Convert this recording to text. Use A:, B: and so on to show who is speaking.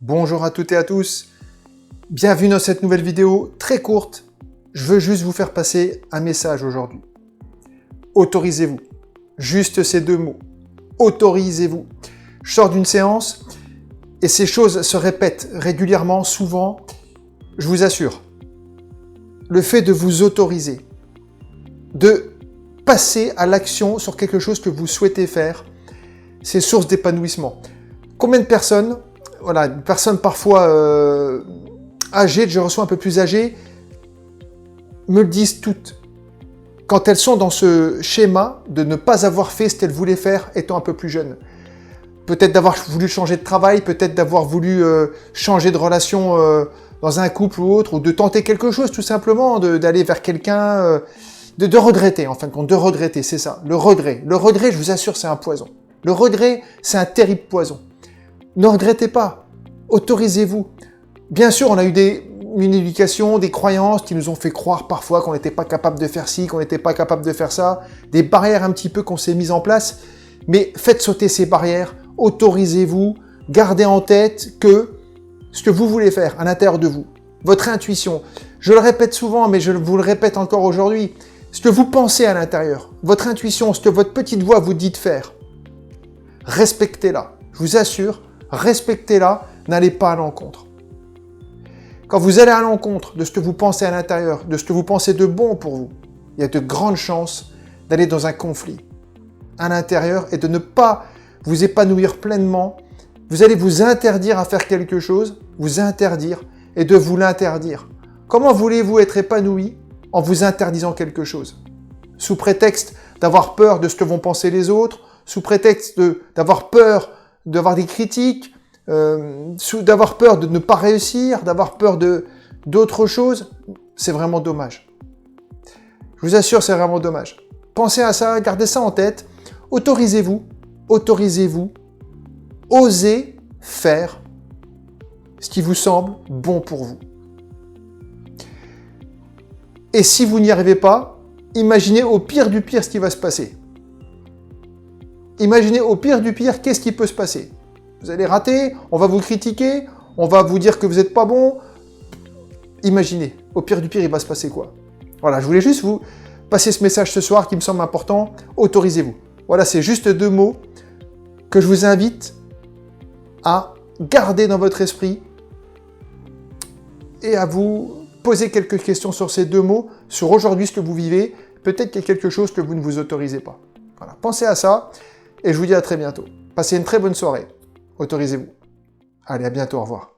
A: Bonjour à toutes et à tous, bienvenue dans cette nouvelle vidéo très courte. Je veux juste vous faire passer un message aujourd'hui. Autorisez-vous, juste ces deux mots, autorisez-vous. Je sors d'une séance et ces choses se répètent régulièrement, souvent, je vous assure. Le fait de vous autoriser, de passer à l'action sur quelque chose que vous souhaitez faire, c'est source d'épanouissement. Combien de personnes, voilà, une personne parfois âgée, je reçois un peu plus âgée, me le disent toutes. Quand elles sont dans ce schéma de ne pas avoir fait ce qu'elles voulaient faire étant un peu plus jeunes. Peut-être d'avoir voulu changer de travail, peut-être d'avoir voulu changer de relation dans un couple ou autre, ou de tenter quelque chose tout simplement, d'aller vers quelqu'un, de regretter en fin de compte, de regretter, c'est ça, le regret. Le regret, je vous assure, c'est un poison. Le regret, c'est un terrible poison. Ne regrettez pas, autorisez-vous. Bien sûr, on a eu une éducation, des croyances qui nous ont fait croire parfois qu'on n'était pas capable de faire ci, qu'on n'était pas capable de faire ça, des barrières un petit peu qu'on s'est mises en place, mais faites sauter ces barrières, autorisez-vous, gardez en tête que ce que vous voulez faire à l'intérieur de vous, votre intuition, je le répète souvent, mais je vous le répète encore aujourd'hui, ce que vous pensez à l'intérieur, votre intuition, ce que votre petite voix vous dit de faire, respectez-la, je vous assure, respectez-la, n'allez pas à l'encontre. Quand vous allez à l'encontre de ce que vous pensez à l'intérieur, de ce que vous pensez de bon pour vous, il y a de grandes chances d'aller dans un conflit à l'intérieur et de ne pas vous épanouir pleinement. Vous allez vous interdire à faire quelque chose, vous interdire et de vous l'interdire. Comment voulez-vous être épanoui en vous interdisant quelque chose? Sous prétexte d'avoir peur de ce que vont penser les autres, sous prétexte d'avoir peur d'avoir des critiques, d'avoir peur de ne pas réussir, d'avoir peur d'autre chose, c'est vraiment dommage. Je vous assure, c'est vraiment dommage. Pensez à ça, gardez ça en tête. Autorisez-vous, osez faire ce qui vous semble bon pour vous. Et si vous n'y arrivez pas, imaginez au pire du pire ce qui va se passer. Imaginez au pire du pire, qu'est-ce qui peut se passer? Vous allez rater, on va vous critiquer, on va vous dire que vous n'êtes pas bon. Imaginez, au pire du pire, il va se passer quoi? Voilà, je voulais juste vous passer ce message ce soir qui me semble important. Autorisez-vous. Voilà, c'est juste deux mots que je vous invite à garder dans votre esprit et à vous poser quelques questions sur ces deux mots, sur aujourd'hui ce que vous vivez. Peut-être qu'il y a quelque chose que vous ne vous autorisez pas. Voilà, pensez à ça. Et je vous dis à très bientôt. Passez une très bonne soirée. Autorisez-vous. Allez, à bientôt, au revoir.